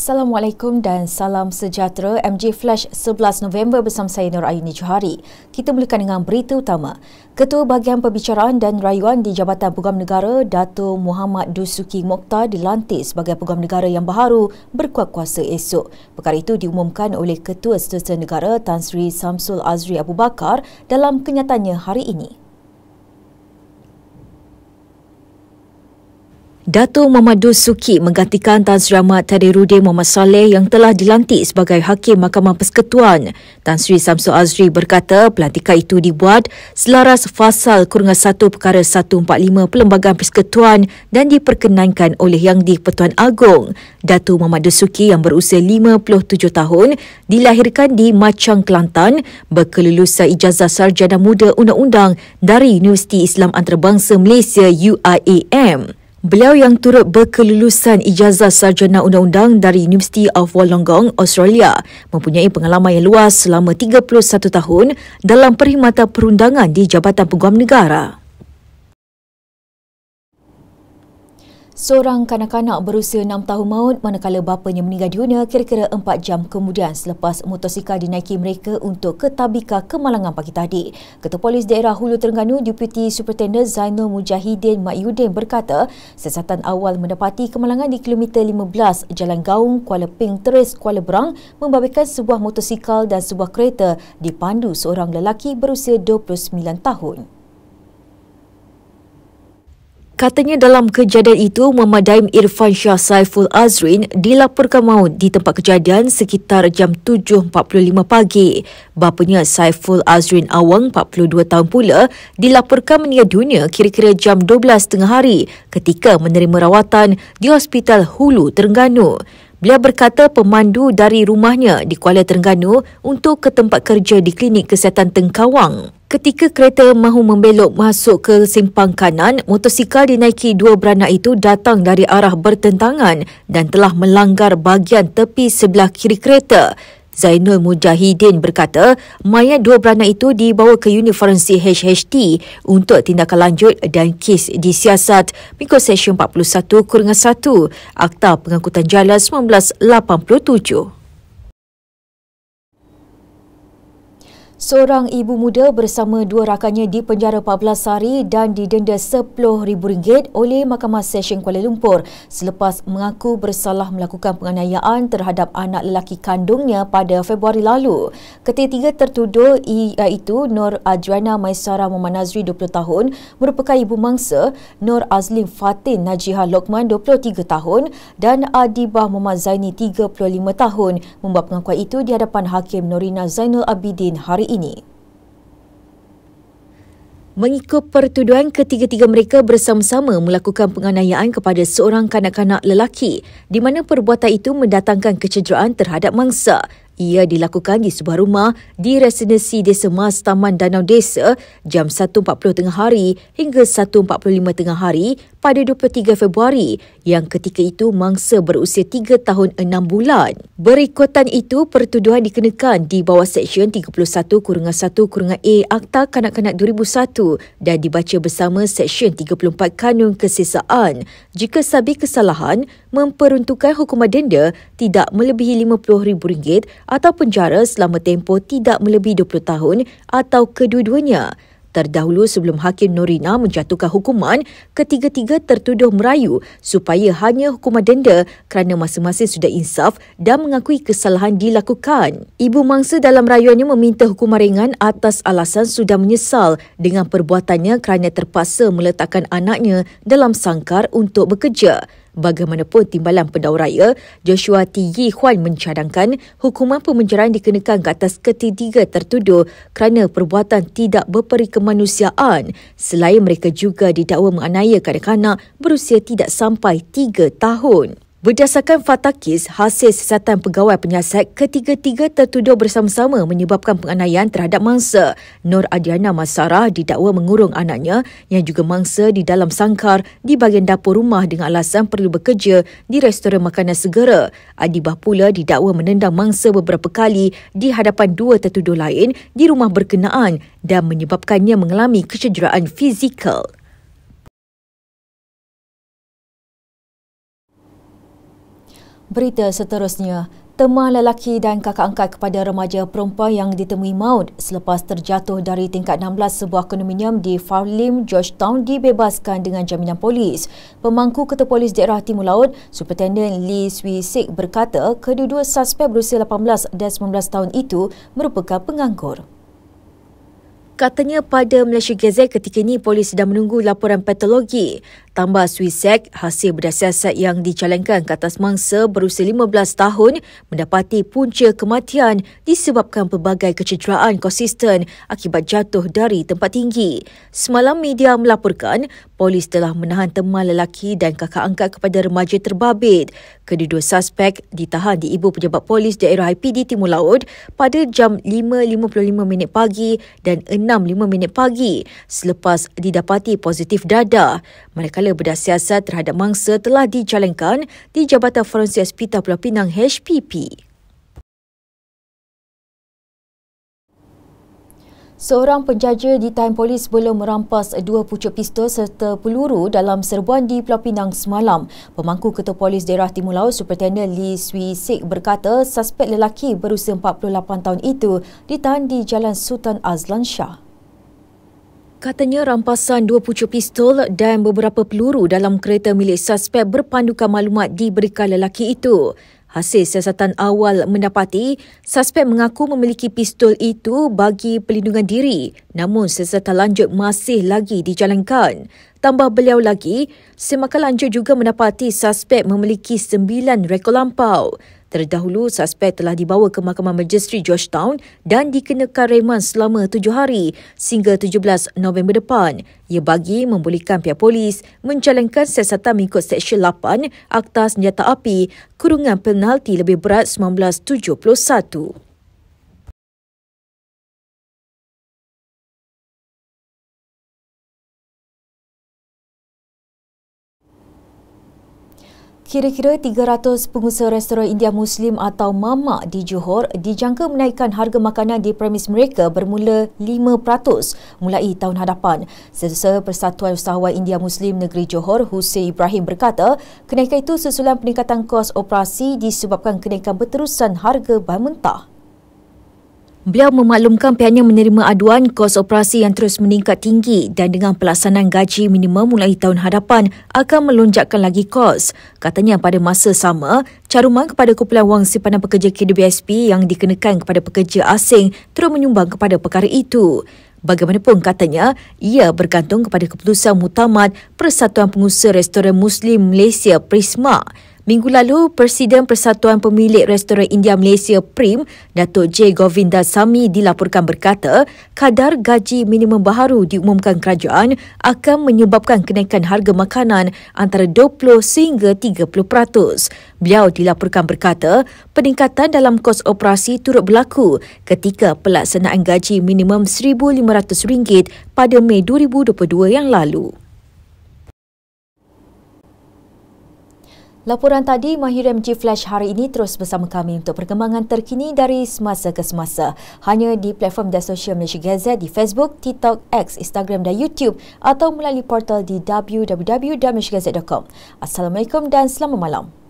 Assalamualaikum dan salam sejahtera. MJ Flash 11 November bersama saya Nur Aini Johari. Kita mulakan dengan berita utama. Ketua Bahagian Perbicaraan dan Rayuan di Jabatan Peguam Negara, Dato' Muhammad Dusuki Mokhtar dilantik sebagai Peguam Negara yang baharu berkuat kuasa esok. Perkara itu diumumkan oleh Ketua Setiausaha Negara Tan Sri Samsul Azri Abu Bakar dalam kenyataannya hari ini. Dato' Muhammad Dusuki menggantikan Tan Sri Ahmad Tadiruddin Muhammad Saleh yang telah dilantik sebagai Hakim Mahkamah Persekutuan. Tan Sri Samsul Azri berkata pelantikan itu dibuat selaras Fasal _1 Perkara 145 Perlembagaan Persekutuan dan diperkenankan oleh Yang di-Pertuan Agong. Dato' Muhammad Dusuki yang berusia 57 tahun dilahirkan di Machang, Kelantan, berkelulusan ijazah sarjana muda undang-undang dari Universiti Islam Antarabangsa Malaysia UIAM. Beliau yang turut berkelulusan ijazah sarjana undang-undang dari University of Wollongong, Australia, mempunyai pengalaman yang luas selama 31 tahun dalam perkhidmatan perundangan di Jabatan Peguam Negara. Seorang kanak-kanak berusia 6 tahun maut manakala bapanya meninggal dunia kira-kira 4 jam kemudian selepas motosikal dinaiki mereka untuk ke Tabika Kemalangan pagi tadi. Ketua Polis Daerah Hulu Terengganu Deputi Superintendent Zainul Mujahidin Mahyudin berkata siasatan awal mendapati kemalangan di kilometer 15 Jalan Gaung Kuala Ping Teres Kuala Berang membabitkan sebuah motosikal dan sebuah kereta dipandu seorang lelaki berusia 29 tahun. Katanya dalam kejadian itu, Muhammad Daim Irfan Shah Saiful Azrin dilaporkan maut di tempat kejadian sekitar jam 7.45 pagi. Bapanya Saiful Azrin Awang, 42 tahun pula, dilaporkan meninggal dunia kira-kira jam 12.30 hari ketika menerima rawatan di Hospital Hulu Terengganu. Beliau berkata pemandu dari rumahnya di Kuala Terengganu untuk ke tempat kerja di Klinik Kesihatan Tengkawang. Ketika kereta mahu membelok masuk ke simpang kanan, motosikal dinaiki dua beranak itu datang dari arah bertentangan dan telah melanggar bahagian tepi sebelah kiri kereta. Zainul Mujahidin berkata, mayat dua beranak itu dibawa ke unit forensik HHT untuk tindakan lanjut dan kes disiasat mengikut Seksyen 41-1 Akta Pengangkutan Jalan 1987. Seorang ibu muda bersama dua rakannya dipenjara 14 hari dan didenda RM10,000 oleh Mahkamah Session Kuala Lumpur selepas mengaku bersalah melakukan penganiayaan terhadap anak lelaki kandungnya pada Februari lalu. Ketiga tertuduh iaitu Nur Adriana Maisara Muhammad Nazri 20 tahun, merupakan ibu mangsa, Nur Azlim Fatin Najihah Lokman 23 tahun dan Adibah Muhammad Zaini 35 tahun membuat pengakuan itu di hadapan Hakim Norina Zainul Abidin hari ini. Mengikut pertuduhan, ketiga-tiga mereka bersama-sama melakukan penganiayaan kepada seorang kanak-kanak lelaki di mana perbuatan itu mendatangkan kecederaan terhadap mangsa. Ia dilakukan di sebuah rumah di residensi Desa Mas Taman Danau Desa jam 1.40 tengah hari hingga 1.45 tengah hari pada 23 Februari yang ketika itu mangsa berusia 3 tahun 6 bulan. Berikutan itu, pertuduhan dikenakan di bawah Seksyen 31-1-A Akta Kanak-Kanak 2001 dan dibaca bersama Seksyen 34 Kanun Kesesaan. Jika sabit kesalahan, memperuntukkan hukuman denda tidak melebihi RM50,000 atau penjara selama tempoh tidak melebihi 20 tahun atau kedua-duanya. Terdahulu sebelum Hakim Norina menjatuhkan hukuman, ketiga-tiga tertuduh merayu supaya hanya hukuman denda kerana masing-masing sudah insaf dan mengakui kesalahan dilakukan. Ibu mangsa dalam rayuannya meminta hukuman ringan atas alasan sudah menyesal dengan perbuatannya kerana terpaksa meletakkan anaknya dalam sangkar untuk bekerja. Bagaimanapun timbalan pendakwa raya, Joshua T. Yi Huan mencadangkan hukuman pemenjaraan dikenakan ke atas ketiga tertuduh kerana perbuatan tidak berperi kemanusiaan selain mereka juga didakwa menganiaya kanak-kanak berusia tidak sampai 3 tahun. Berdasarkan fakta kes hasil siasatan pegawai penyiasat, ketiga-tiga tertuduh bersama-sama menyebabkan penganiayaan terhadap mangsa. Nur Adriana Maisara didakwa mengurung anaknya yang juga mangsa di dalam sangkar di bahagian dapur rumah dengan alasan perlu bekerja di restoran makanan segera. Adibah pula didakwa menendang mangsa beberapa kali di hadapan dua tertuduh lain di rumah berkenaan dan menyebabkannya mengalami kecederaan fizikal. Berita seterusnya, teman lelaki dan kakak angkat kepada remaja perempuan yang ditemui maut selepas terjatuh dari tingkat 16 sebuah kondominium di Farleigh, Georgetown dibebaskan dengan jaminan polis. Pemangku Ketua Polis Daerah Timur Laut, Superintendent Lee Swee Sik berkata kedua-dua suspek berusia 18 dan 19 tahun itu merupakan penganggur. Katanya pada Malaysia Gazette ketika ini polis sedang menunggu laporan patologi. Tambah Swisek, hasil bedah siasat yang dijalankan ke atas mangsa berusia 15 tahun mendapati punca kematian disebabkan pelbagai kecederaan konsisten akibat jatuh dari tempat tinggi. Semalam media melaporkan polis telah menahan teman lelaki dan kakak angkat kepada remaja terbabit. Kedua-dua suspek ditahan di Ibu Pejabat Polis Daerah IPD Timur Laut pada jam 5.55 pagi dan 6.05 pagi selepas didapati positif dadah. Manakala bedah siasat terhadap mangsa telah dijalankan di Jabatan Forensik Hospital Pulau Pinang HPP. Seorang penjaja ditahan polis sebelum merampas 2 pucuk pistol serta peluru dalam serbuan di Pulau Pinang semalam. Pemangku Ketua Polis Daerah Timur Laut Superintendent Lee Swee Sik berkata suspek lelaki berusia 48 tahun itu ditahan di Jalan Sultan Azlan Shah. Katanya rampasan 2 pucuk pistol dan beberapa peluru dalam kereta milik suspek berpandukan maklumat diberikan lelaki itu. Hasil siasatan awal mendapati suspek mengaku memiliki pistol itu bagi pelindungan diri, namun siasatan lanjut masih lagi dijalankan. Tambah beliau lagi, semakan lanjut juga mendapati suspek memiliki 9 rekod lampau. Terdahulu, suspek telah dibawa ke Mahkamah Majisteri Georgetown dan dikenakan reman selama 7 hari sehingga 17 November depan. Ia bagi membolehkan pihak polis menjalankan siasatan mengikut Seksyen 8 Akta Senjata Api kurungan penalti lebih berat 1971. Kira-kira 300 pengusaha restoran India Muslim atau mamak di Johor dijangka menaikkan harga makanan di premis mereka bermula 5% mulai tahun hadapan. Setiausaha Persatuan Usahawan India Muslim Negeri Johor, Hussein Ibrahim berkata, kenaikan itu susulan peningkatan kos operasi disebabkan kenaikan berterusan harga bahan mentah. Beliau memaklumkan pihaknya menerima aduan kos operasi yang terus meningkat tinggi dan dengan pelaksanaan gaji minimum mulai tahun hadapan akan melonjakkan lagi kos. Katanya pada masa sama, caruman kepada kumpulan wang simpanan pekerja KWSP yang dikenakan kepada pekerja asing terus menyumbang kepada perkara itu. Bagaimanapun katanya, ia bergantung kepada keputusan muktamad Persatuan Pengusaha Restoran Muslim Malaysia Prisma. Minggu lalu, Presiden Persatuan Pemilik Restoran India Malaysia PRIM, Datuk J. Govindasamy dilaporkan berkata, kadar gaji minimum baharu diumumkan kerajaan akan menyebabkan kenaikan harga makanan antara 20 sehingga 30%. Beliau dilaporkan berkata, peningkatan dalam kos operasi turut berlaku ketika pelaksanaan gaji minimum RM1,500 pada Mei 2022 yang lalu. Laporan tadi Mahir MG Flash hari ini terus bersama kami untuk perkembangan terkini dari semasa ke semasa. Hanya di platform dan sosial Malaysia Gazette di Facebook, TikTok, X, Instagram dan YouTube atau melalui portal di www.malaysiagazette.com. Assalamualaikum dan selamat malam.